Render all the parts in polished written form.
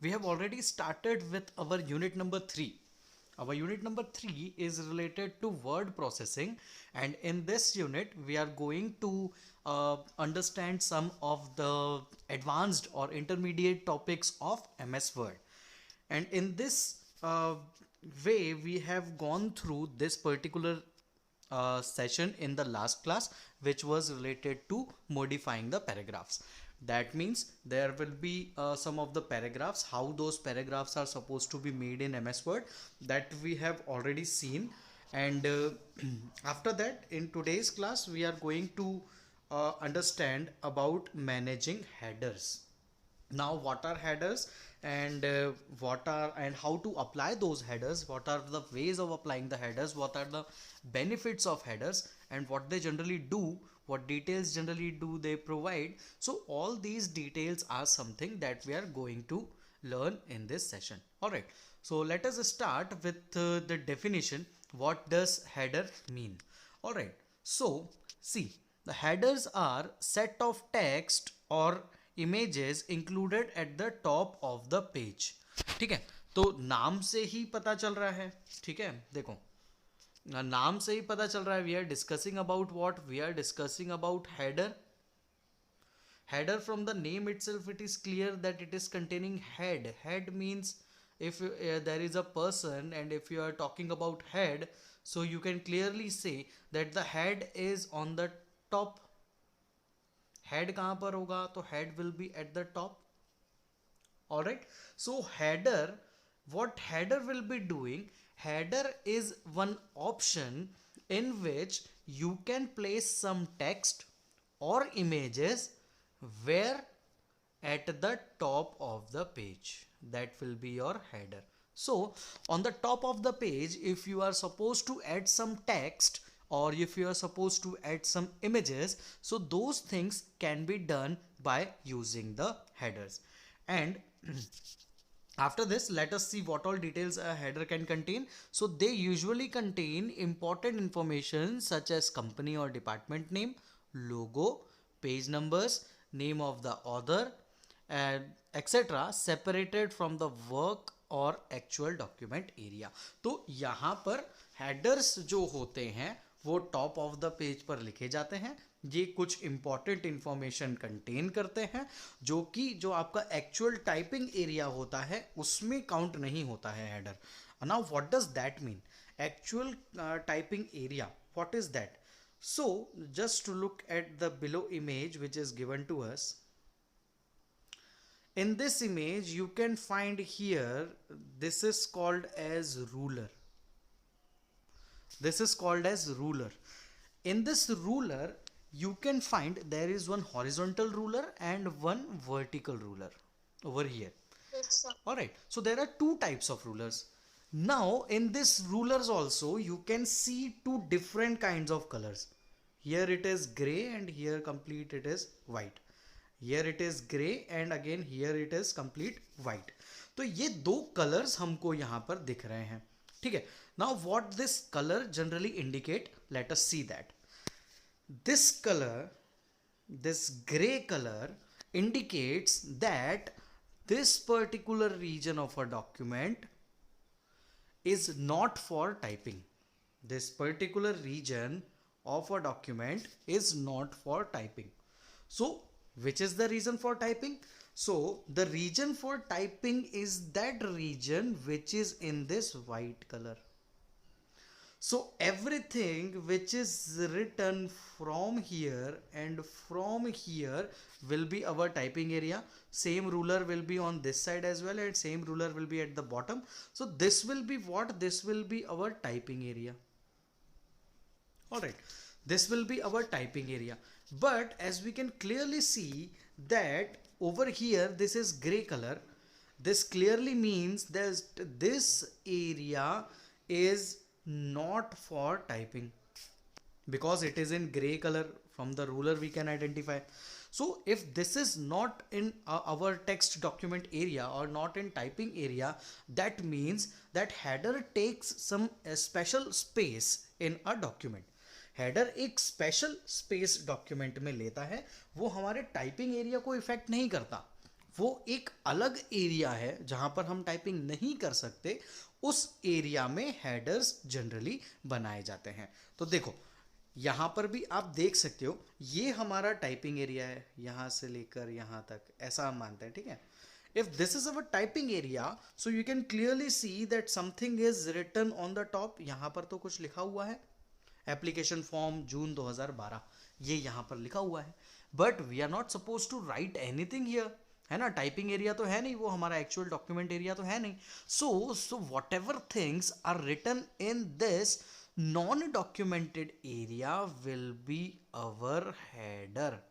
we have already started with our unit number 3. Our unit number 3 is related to word processing, and in this unit we are going to understand some of the advanced or intermediate topics of MS Word. And in this way we have gone through this particular session in the last class, which was related to modifying the paragraphs. That means there will be some of the paragraphs, how those paragraphs are supposed to be made in MS Word, that we have already seen. And after that, in today's class we are going to understand about managing headers. Now what are headers, and what are and how to apply those headers, what are the ways of applying the headers, what are the benefits of headers, and what they generally do, what details generally do they provide. So all these details are something that we are going to learn in this session. All right, so let us start with the definition. What does header mean? All right, so see, the headers are set of text or images included at the top of the page. ठीक है, तो नाम से ही पता चल रहा है. ठीक है, देखो नाम से ही पता चल रहा है. We are discussing about what, we are discussing about header. Header, from the name itself it is clear that it is containing head means if there is a person, and if you are talking about head, so you can clearly say that the head is on the top. Head कहाँ पर होगा? तो head will be at the top. Alright, so header, what header will be doing, header is one option in which you can place some text or images where at the top of the page. That will be your header. So on the top of the page, if you are supposed to add some text, or if you are supposed to add some images, so those things can be done by using the headers. And after this, let us see what all details a header can contain. So they usually contain important information such as company or department name, logo, page numbers, name of the author, and etc., separated from the work और actual document area. तो यहाँ पर headers जो होते हैं वो top of the page पर लिखे जाते हैं. ये कुछ इंपॉर्टेंट इंफॉर्मेशन कंटेन करते हैं, जो कि जो आपका एक्चुअल टाइपिंग एरिया होता है उसमें काउंट नहीं होता है header. Now what does that mean? Actual typing area, what is that? So just to look at the below image which is given to us. In this image you can find here, this is called as ruler. This is called as ruler. In this ruler you can find there is one horizontal ruler and one vertical ruler over here. Yes, sir. All right, so there are two types of rulers. Now in this rulers also you can see two different kinds of colors. Here it is gray and here complete it is white. Here it is gray and again here it is complete white. तो ये दो colours हमको यहाँ पर दिख रहे हैं. ठीक है, now what this color generally indicate, let us see that. This color, this gray color indicates that this particular region of a document is not for typing. This particular region of a document is not for typing. So which is the reason for typing? So the region for typing is that region which is in this white color. So everything which is written from here and from here will be our typing area. Same ruler will be on this side as well, and same ruler will be at the bottom. So this will be what? This will be our typing area. Alright, this will be our typing area. But as we can clearly see that over here this is gray color. This clearly means that this area is not for typing, because it is in gray color. From the ruler we can identify. So if this is not in our text document area or not in typing area, that means that header takes some special space in a document. Header एक special space document में लेता है, वो हमारे typing area को effect नहीं करता. वो एक अलग एरिया है जहां पर हम टाइपिंग नहीं कर सकते, उस एरिया में हेडर्स जनरली बनाए जाते हैं। तो देखो यहां पर भी आप देख सकते हो, ये हमारा टाइपिंग एरिया है, यहां से लेकर यहां तक, ऐसा हम मानते हैं, ठीक है। If this is our typing area, so you can clearly see that something is written on the top. यहाँ पर तो कुछ लिखा हुआ है, एप्लीकेशन फॉर्म जून 2012, ये यहाँ पर लिखा हुआ है, but we are not suppose to write anything here, है ना। टाइपिंग एरिया तो है नहीं, वो हमारा एक्चुअल डॉक्यूमेंट एरिया तो है नहीं। So whatever things are written in this non documented area will be our header.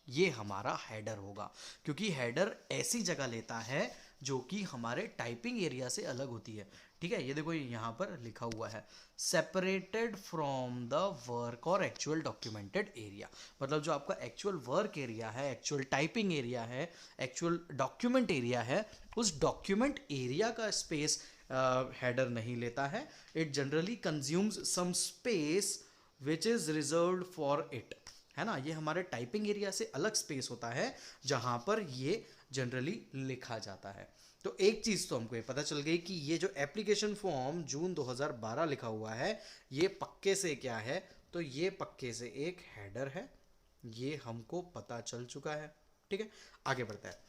ये हमारा हेडर होगा, क्योंकि हेडर ऐसी जगह लेता है जो कि हमारे टाइपिंग एरिया से अलग होती है, ठीक है। ये देखो यहाँ पर लिखा हुआ है सेपरेटेड फ्रॉम द वर्क और एक्चुअल डॉक्यूमेंटेड एरिया, मतलब जो आपका एक्चुअल वर्क एरिया है, एक्चुअल टाइपिंग एरिया है, एक्चुअल डॉक्यूमेंट एरिया है, उस डॉक्यूमेंट एरिया का स्पेस हेडर नहीं लेता है। It generally consumes some space which is reserved for it, है ना। ये हमारे टाइपिंग एरिया से अलग स्पेस होता है जहां पर ये जनरली लिखा जाता है। तो एक चीज तो हमको ये पता चल गई कि ये जो एप्लीकेशन फॉर्म जून 2012 लिखा हुआ है, ये पक्के से क्या है, तो ये पक्के से एक हेडर है, ये हमको पता चल चुका है, ठीक है। आगे बढ़ता है।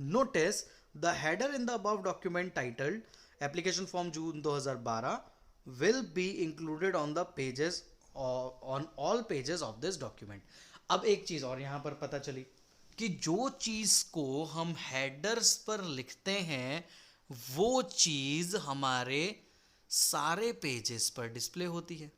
Notice the header in the above document titled application form June 2012 will be included on the pages on all pages of this document. अब एक चीज और यहां पर पता चली कि जो चीज को हम हेडर्स पर लिखते हैं वो चीज हमारे सारे पेजेस पर डिस्प्ले होती है।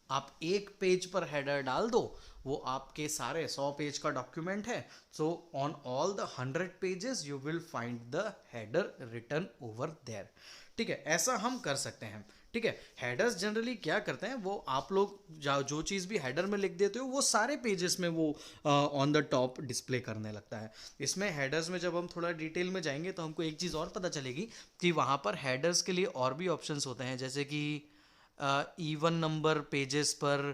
आप एक पेज पर हेडर डाल दो, वो आपके सारे 100 पेज का डॉक्यूमेंट है, so on all the 100 pages you will find the header written over there, ठीक है। ऐसा हम कर सकते हैं, ठीक है। हेडर्स जनरली क्या करते हैं, वो आप लोग जो चीज़ भी हेडर में लिख देते हो वो सारे पेजेस में वो ऑन द टॉप डिस्प्ले करने लगता है। इसमें हेडर्स में जब हम थोड़ा डिटेल में जाएंगे तो हमको एक चीज़ और पता चलेगी कि वहाँ पर हेडर्स के लिए और भी ऑप्शंस होते हैं, जैसे कि इवन नंबर पेजेस पर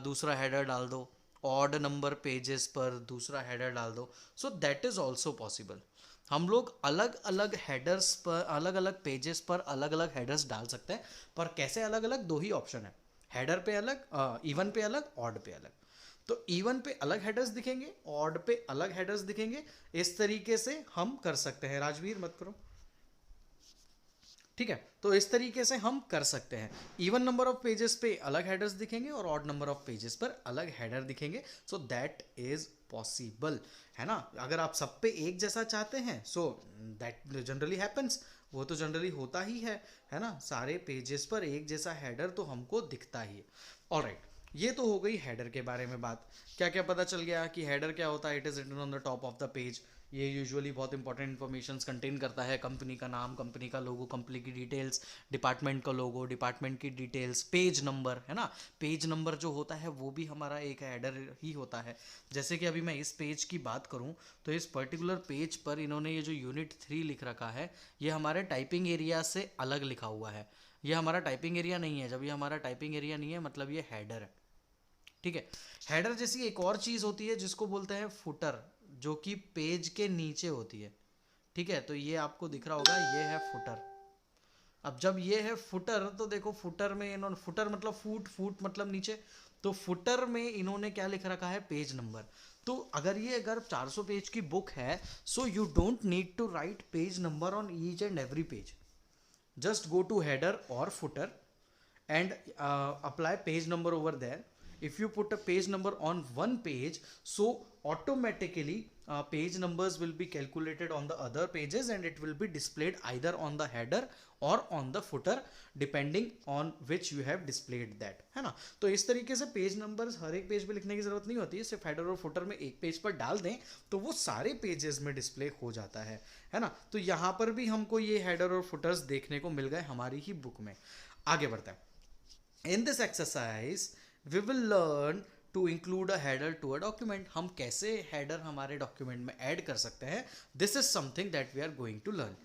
दूसरा हेडर डाल दो, ऑड नंबर पेजेस पर दूसरा हेडर डाल दो, so that is also possible. हम लोग अलग अलग हेडर्स पर, अलग अलग पेजेस पर अलग अलग हेडर्स डाल सकते हैं, पर कैसे अलग अलग, दो ही ऑप्शन है, हेडर पे अलग, इवन पे अलग, ऑड पे अलग। तो इवन पे अलग हेडर्स दिखेंगे, ऑड पे अलग हेडर्स दिखेंगे, इस तरीके से हम कर सकते हैं। राजवीर मत करो, ठीक है। तो इस तरीके से हम कर सकते हैं, इवन नंबर ऑफ पेजेस पे अलग हेडर्स दिखेंगे और ऑड नंबर ऑफ पेजेस पर अलग हेडर दिखेंगे, सो दैट इज पॉसिबल, है ना। अगर आप सब पे एक जैसा चाहते हैं, सो दैट जनरली हैपन्स, वो तो जनरली होता ही है ना। सारे पेजेस पर एक जैसा हेडर तो हमको दिखता ही है। ऑलराइट, ये तो हो गई हेडर के बारे में बात। क्या क्या पता चल गया कि हेडर क्या होता है, it is written on the top of the page. ये यूजुअली बहुत इंपॉर्टेंट इन्फॉर्मेशन कंटेन करता है, कंपनी का नाम, कंपनी का लोगो, कंपनी की डिटेल्स, डिपार्टमेंट का लोगो, डिपार्टमेंट की डिटेल्स, पेज नंबर, है ना। पेज नंबर जो होता है वो भी हमारा एक हेडर ही होता है। जैसे कि अभी मैं इस पेज की बात करूं तो इस पर्टिकुलर पेज पर इन्होंने ये जो यूनिट 3 लिख रखा है, ये हमारे टाइपिंग एरिया से अलग लिखा हुआ है, ये हमारा टाइपिंग एरिया नहीं है। जब ये हमारा टाइपिंग एरिया नहीं है मतलब ये हेडर है, ठीक है। हेडर जैसी एक और चीज होती है जिसको बोलते हैं फुटर, जो कि पेज के नीचे होती है, ठीक है। तो ये आपको दिख रहा होगा, ये है फुटर। अब जब ये है फुटर, तो देखो फुटर में इन्होंने, फुटर मतलब फूट, फूट मतलब नीचे, तो फुटर में इन्होंने क्या लिख रखा है, पेज नंबर। तो अगर 400 पेज की बुक है, so you don't need to write page number on each and every page, just go to header or footer and apply page number over there. If you put a page number on one page, so automatically page numbers will be calculated on the other pages and it will be displayed either on the header और on the footer depending on which you have displayed that, है ना। तो इस तरीके से page numbers हर एक page पे लिखने की जरूरत नहीं होती है, सिर्फ हेडर और फुटर में एक पेज पर डाल दें तो वो सारे पेजेस में डिस्प्ले हो जाता है ना। तो यहाँ पर भी हमको ये हेडर और फुटर्स देखने को मिल गए हमारी ही बुक में। आगे बढ़ता है। In this exercise we will learn to include a header to a document. हम कैसे हेडर हमारे डॉक्यूमेंट में ऐड कर सकते हैं, this is something that we are going to learn.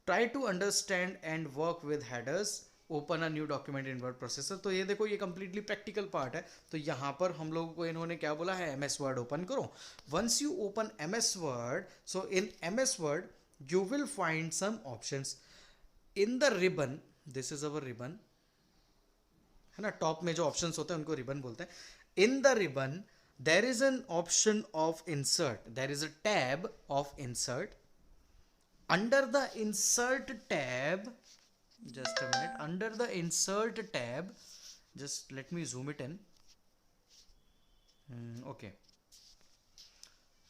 Try to understand and work with headers open a new document in Word processor. तो ये देखो ये कंप्लीटली प्रैक्टिकल पार्ट है। तो यहाँ पर हम लोगों को इन्होंने क्या बोला है, MS वर्ड ओपन करो। Once you open MS Word, so in MS Word you will find some options in the ribbon. This is our ribbon, है ना। टॉप में जो ऑप्शंस होते हैं उनको रिबन बोलते हैं। In the ribbon there is an option of insert, there is a tab of insert. Under the insert tab, just a minute, under the insert tab, just let me zoom it in. Okay,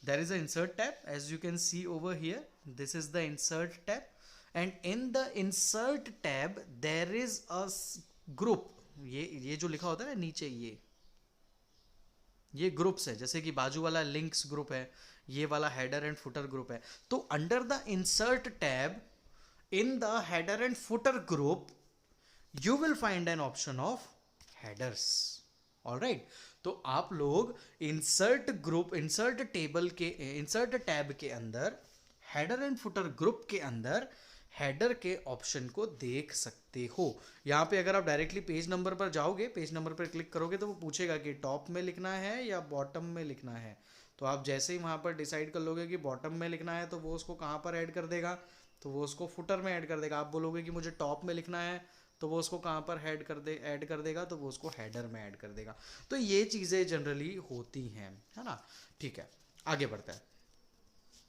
there is an insert tab, as you can see over here. This is the insert tab, and in the insert tab there is a group. ये जो लिखा होता है ना नीचे, ये groups है, जैसे कि बाजू वाला लिंक्स ग्रुप है, ये वाला हेडर एंड फुटर ग्रुप है। तो under the insert tab in the header and footer group you will find an option of headers. all right, तो आप लोग insert group, insert table के, insert tab के अंदर header and footer group के अंदर हेडर के ऑप्शन को देख सकते हो। यहाँ पे अगर आप डायरेक्टली पेज नंबर पर जाओगे, पेज नंबर पर क्लिक करोगे तो वो पूछेगा कि टॉप में लिखना है या बॉटम में लिखना है। तो आप जैसे ही वहाँ पर डिसाइड कर लोगे कि बॉटम में लिखना है तो वो उसको कहाँ पर ऐड कर देगा, तो वो उसको फुटर में ऐड कर देगा। आप बोलोगे कि मुझे टॉप में लिखना है तो वो उसको कहाँ पर ऐड कर देगा, तो वो उसको हेडर में ऐड कर देगा। तो ये चीज़ें जनरली होती हैं, है ना। ठीक है, आगे बढ़ता है।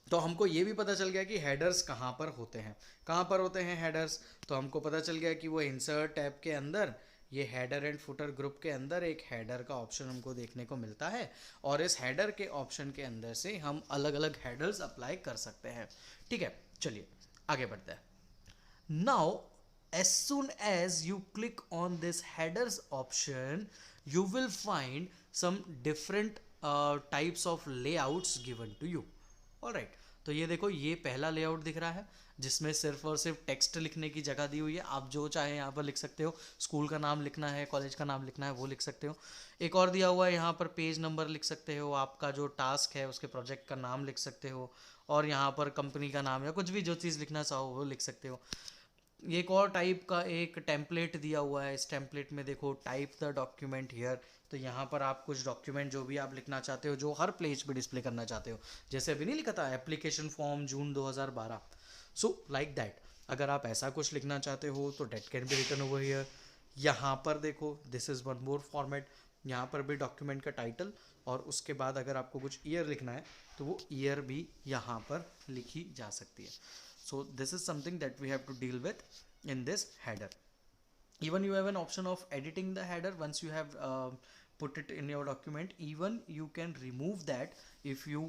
तो हमको ये भी पता चल गया कि हेडर्स कहाँ पर होते हैं, कहाँ पर होते हैं हेडर्स। तो हमको पता चल गया कि वो इंसर्ट टैब के अंदर, ये हेडर एंड फुटर ग्रुप के अंदर एक हेडर का ऑप्शन हमको देखने को मिलता है, और इस हेडर के ऑप्शन के अंदर से हम अलग अलग हेडर्स अप्लाई कर सकते हैं। ठीक है, चलिए आगे बढ़ते हैं। Now as soon as you click on this headers option you will find some different types of layouts given to you. alright, तो ये देखो ये पहला लेआउट दिख रहा है जिसमें सिर्फ और सिर्फ टेक्स्ट लिखने की जगह दी हुई है। आप जो चाहे यहाँ पर लिख सकते हो, स्कूल का नाम लिखना है, कॉलेज का नाम लिखना है वो लिख सकते हो। एक और दिया हुआ है यहाँ पर पेज नंबर लिख सकते हो, आपका जो टास्क है उसके प्रोजेक्ट का नाम लिख सकते हो, और यहाँ पर कंपनी का नाम या कुछ भी जो चीज़ लिखना चाहो वो लिख सकते हो। एक और टाइप का एक टेम्पलेट दिया हुआ है, इस टेम्पलेट में देखो टाइप द डॉक्यूमेंट हियर। तो यहाँ पर आप कुछ डॉक्यूमेंट जो भी आप लिखना चाहते हो, जो हर पेज पे डिस्प्ले करना चाहते हो, जैसे अभी नहीं लिखा था application form June 2012, so like that. अगर आप ऐसा कुछ लिखना चाहते हो तो date can be written over here. यहाँ पर देखो this is one more format, यहाँ पर भी डॉक्यूमेंट का टाइटल, और उसके बाद अगर आपको कुछ ईयर लिखना है तो वो ईयर भी यहाँ पर लिखी जा सकती है। So this is something that we have to deal with in this header. Even you have an option of editing the header once you have put it in your document. Even you can remove that if you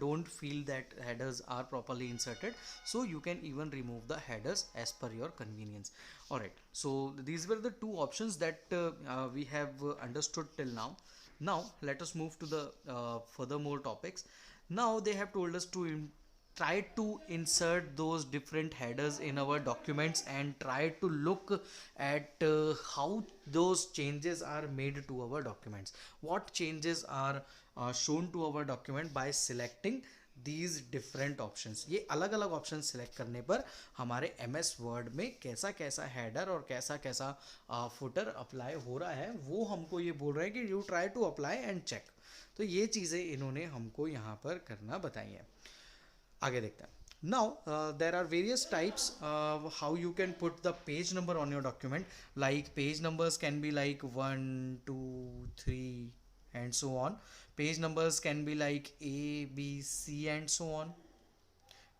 don't feel that headers are properly inserted. So you can even remove the headers as per your convenience. Alright, so these were the two options that we have understood till now. Now let us move to the furthermore topics. Now they have told us to try to insert those different headers in our documents and try to look at how those changes are made to our documents. What changes are shown to our document by selecting these different options. ये अलग अलग option select करने पर हमारे MS word में कैसा कैसा header और कैसा कैसा फुटर अप्लाई हो रहा है वो हमको ये बोल रहा है कि you try to apply and check. तो ये चीज़ें इन्होंने हमको यहाँ पर करना बताई है। आगे देखते हैं। Now there are various types how you can put the page number on your document. Like page numbers can be like 1, 2, 3 and so on. Page numbers can be like A, B, C and so on.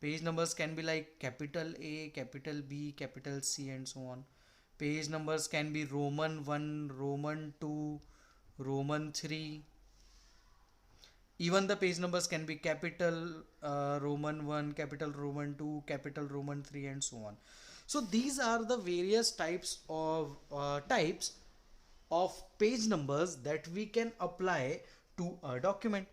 Page numbers can be like capital A, capital B, capital C and so on. Page numbers can be Roman 1, Roman 2, Roman 3. Even the page numbers can be capital Roman 1, capital Roman 2, capital Roman 3 and so on. So these are the various types of page numbers that we can apply to a document.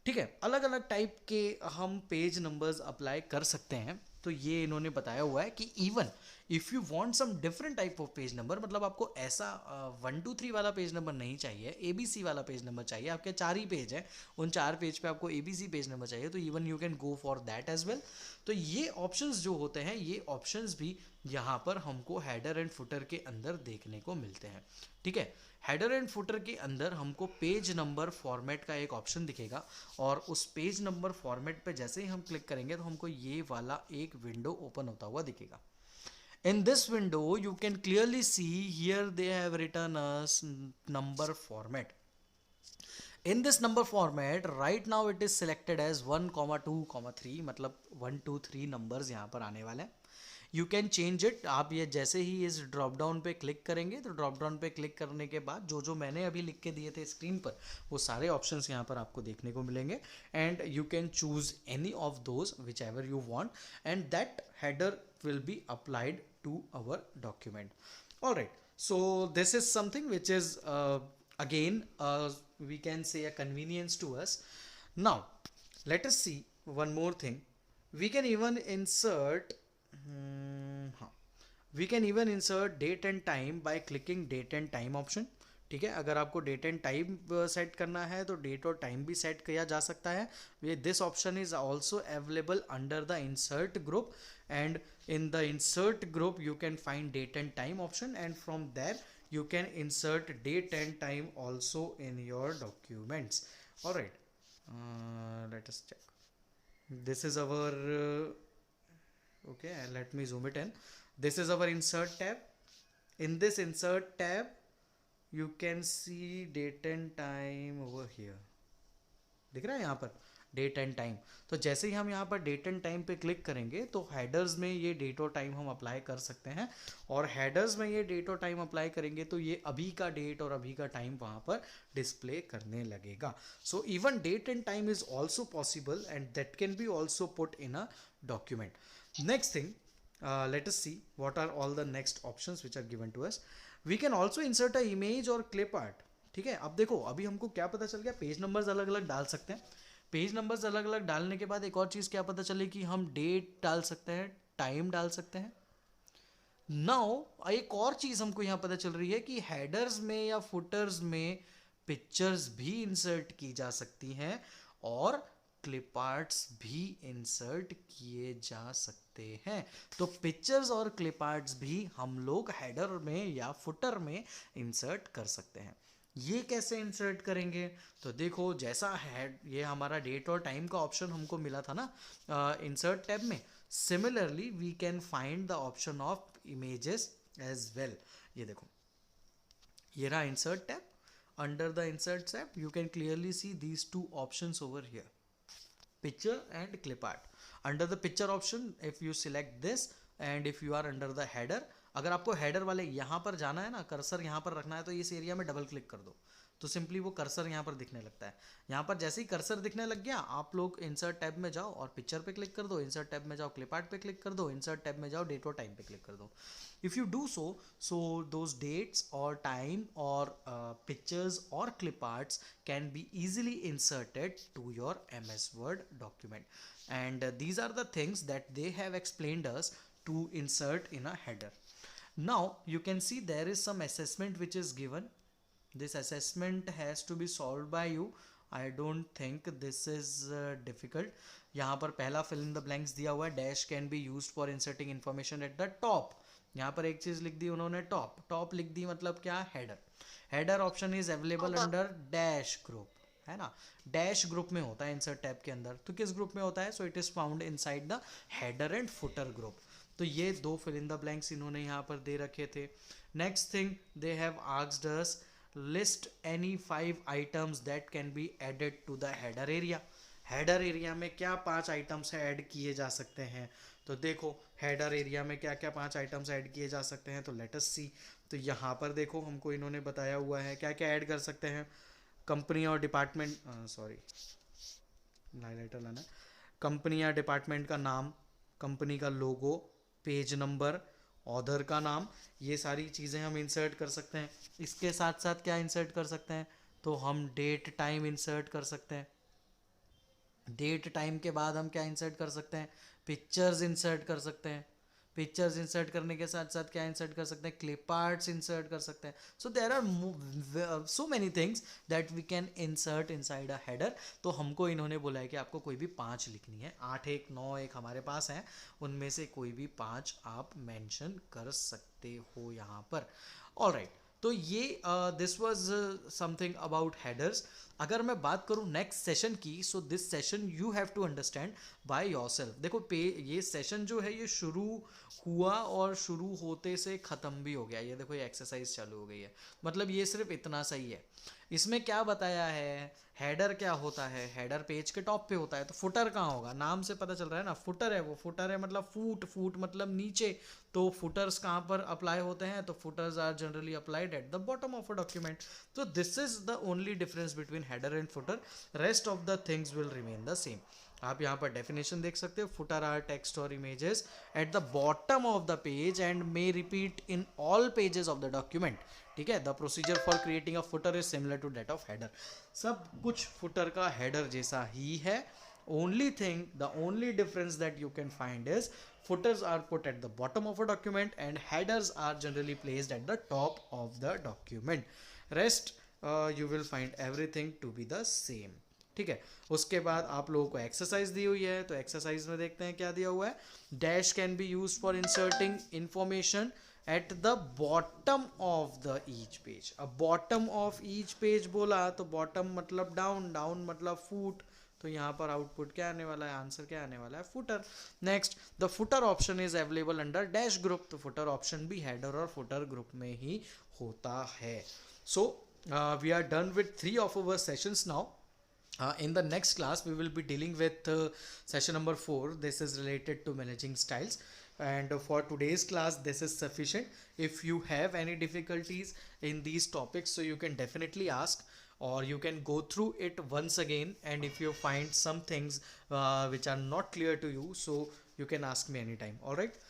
ठीक है, अलग अलग type के हम page numbers apply कर सकते हैं तो ये इन्होंने बताया हुआ है कि even if you want some different type of page number, मतलब आपको ऐसा 1 2 3 वाला पेज नंबर नहीं चाहिए, ABC वाला पेज नंबर चाहिए, आपके 4 ही पेज हैं, उन 4 पेज पे आपको ABC पेज नंबर चाहिए, तो even you can go for that as well. तो ये ऑप्शंस जो होते हैं, ये ऑप्शंस भी यहाँ पर हमको हेडर एंड फुटर के अंदर देखने को मिलते हैं। ठीक है, हेडर एंड फुटर के अंदर हमको पेज नंबर फॉर्मेट का एक ऑप्शन दिखेगा, और उस पेज नंबर फॉर्मेट पे जैसे ही हम क्लिक करेंगे तो हमको ये वाला एक विंडो ओपन होता हुआ दिखेगा। In this window you can clearly see here they have written a number format. In this number format right now it is selected as 1 2 3, मतलब 1 2 3 नंबर्स यहाँ पर आने वाले हैं। यू कैन चेंज इट, आप ये जैसे ही इस ड्रॉप डाउन पे क्लिक करेंगे तो ड्रॉप डाउन पे क्लिक करने के बाद जो जो मैंने अभी लिख के दिए थे स्क्रीन पर, वो सारे ऑप्शंस यहाँ पर आपको देखने को मिलेंगे, and you can choose any of those which ever you want, and that header will be applied to our document. All right, so this is something which is again we can say a convenience to us. Now let us see one more thing. We can even insert we can even insert date and time by clicking date and time option. ठीक है, अगर आपको date and time set करना है तो date और time भी set किया जा सकता है। This option is also available under the insert group, and in the insert group you can find date and time option, and from there you can insert date and time also in your documents. All right, let us check. This is our okay, let me zoom it in. This is our insert tab. In this insert tab you can see date and time over here. दिख रहा है यहाँ पर date and time. तो जैसे ही हम यहाँ पर डेट एंड टाइम पे क्लिक करेंगे तो हेडर्स में ये डेट और टाइम हम अप्लाई कर सकते हैं, और हेडर्स में ये डेट और टाइम अप्लाई करेंगे तो ये अभी का डेट और अभी का टाइम वहाँ पर डिस्प्ले करने लगेगा। So even date and time is also possible, and that can be also put in a document. Next thing, let us see what are all the next options which are given to us. We can also insert a image or clip art. ठीक है, अब देखो अभी हमको क्या पता चल गया, पेज नंबर्स अलग अलग डाल सकते हैं। पेज नंबर्स अलग अलग डालने के बाद एक और चीज़ क्या पता चली कि हम डेट डाल सकते हैं, टाइम डाल सकते हैं। नाउ एक और चीज़ हमको यहाँ पता चल रही है कि हेडर्स में या फुटर्स में पिक्चर्स भी इंसर्ट की जा सकती हैं, और क्लिप आर्ट्स भी इंसर्ट किए जा सकते हैं। तो पिक्चर्स और क्लिप आर्ट्स भी हम लोग हेडर में या फुटर में इंसर्ट कर सकते हैं। ये कैसे इंसर्ट करेंगे, तो देखो जैसा है ये हमारा डेट और टाइम का ऑप्शन हमको मिला था ना इंसर्ट टैब में, similarly we can find the option of images as well. ये देखो ये रहा insert tab, under the insert tab you can clearly see these two options over here, picture and clip art. Under the picture option if you select this, and if you are under the header, अगर आपको header वाले यहाँ पर जाना है ना, cursor यहाँ पर रखना है, तो इस एरिया में डबल क्लिक कर दो तो सिंपली वो कर्सर यहाँ पर दिखने लगता है। यहाँ पर जैसे ही कर्सर दिखने लग गया, आप लोग इंसर्ट टैब में जाओ और पिक्चर पे क्लिक कर दो, इंसर्ट टैब में जाओ क्लिप आर्ट पे क्लिक कर दो, इंसर्ट टैब में जाओ डेट और टाइम पे क्लिक कर दो। If you do so those dates or time or pictures or clip arts can be easily inserted to your MS Word document, and these are the things that they have explained us to insert in a header. Now you can see there is some assessment which is given. This assessment has to be solved by you. I don't think this is difficult. यहाँ पर पहला fill in the blanks दिया हुआ है, dash can be used for inserting information at the top. यहाँ पर एक चीज़ लिख दी उन्होंने, टॉप लिख दी, मतलब क्या, header option is available under dash group, है ना, डैश ग्रुप में होता है इंसर्ट टैब के अंदर। तो किस ग्रुप में होता है, so it is found inside the header and footer group. तो ये दो फिल इन द ब्लैंक्स इन्होंने यहाँ पर दे रखे थे। Next thing they have asked us list any 5 items that can be added to the header area. Header area में क्या 5 आइटम्स ऐड किए जा सकते हैं, तो देखो हेडर एरिया में क्या क्या 5 आइटम्स ऐड किए जा सकते हैं, तो लेट अस सी। तो यहाँ पर देखो हमको इन्होंने बताया हुआ है क्या क्या ऐड कर सकते हैं। कंपनी और डिपार्टमेंट, सॉरी हाईलाइटर लाना, कंपनी या डिपार्टमेंट का नाम, कंपनी का लोगो, पेज नंबर, ऑथर का नाम, ये सारी चीज़ें हम इंसर्ट कर सकते हैं। इसके साथ साथ क्या इंसर्ट कर सकते हैं, तो हम डेट टाइम इंसर्ट कर सकते हैं। डेट टाइम के बाद हम क्या इंसर्ट कर सकते हैं, पिक्चर्स इंसर्ट कर सकते हैं, पिक्चर्स इंसर्ट करने के साथ साथ क्या इंसर्ट कर सकते हैं, क्लिप आर्ट्स इंसर्ट कर सकते हैं. So there are so many things that we can insert inside a header. तो हमको इन्होंने बोला है कि आपको कोई भी 5 लिखनी है, 8 1 9 1 हमारे पास है, उनमें से कोई भी 5 आप मेंशन कर सकते हो यहाँ पर. ऑल राइट, तो ये this was something about headers. अगर मैं बात करूँ नेक्स्ट सेशन की, so this session you have to understand by yourself. देखो ये सेशन जो है ये शुरू हुआ और शुरू होते से ख़त्म भी हो गया. ये देखो ये एक्सरसाइज चालू हो गई है, मतलब ये सिर्फ इतना सही है. इसमें क्या बताया है, हेडर क्या होता है, हेडर पेज के टॉप पे होता है. तो फुटर कहाँ होगा, नाम से पता चल रहा है ना, फुटर है. वो फुटर है मतलब फूट, फूट मतलब नीचे. तो फुटर्स कहाँ पर अप्लाई होते हैं, तो footers are generally applied at the bottom of a document. तो this is the only difference between header and footer. Rest of the things will remain the same. आप यहाँ पर डेफिनेशन देख सकते हो, फुटर आर टेक्स्ट और images at the bottom of the page and may repeat in all pages of the document. ठीक है, the procedure for creating a footer is similar to that of header. सब कुछ footer का header जैसा ही है. only thing the only difference that you can find is footers are put at the bottom of a document and headers are generally placed at the top of the document. Rest you will find everything to be the same. ठीक है, उसके बाद आप लोगों को exercise दी हुई है, तो एक्सरसाइज में देखते हैं क्या दिया हुआ है. Dash can be use for inserting information at the bottom of the each page. अब बॉटम ऑफ ईच पेज बोला तो बॉटम मतलब डाउन, डाउन मतलब फूट. तो यहाँ पर आउटपुट क्या आने वाला है, आंसर क्या आने वाला है, footer. Next, the footer option is available under dash group. तो फुटर ऑप्शन भी हेडर और फुटर ग्रुप में ही होता है. So we are done with 3 of our sessions now. In the next class we will be dealing with session number 4. This is related to managing styles, and for today's class this is sufficient. If you have any difficulties in these topics, so you can definitely ask, or you can go through it once again, and if you find some things which are not clear to you, so you can ask me anytime. All right,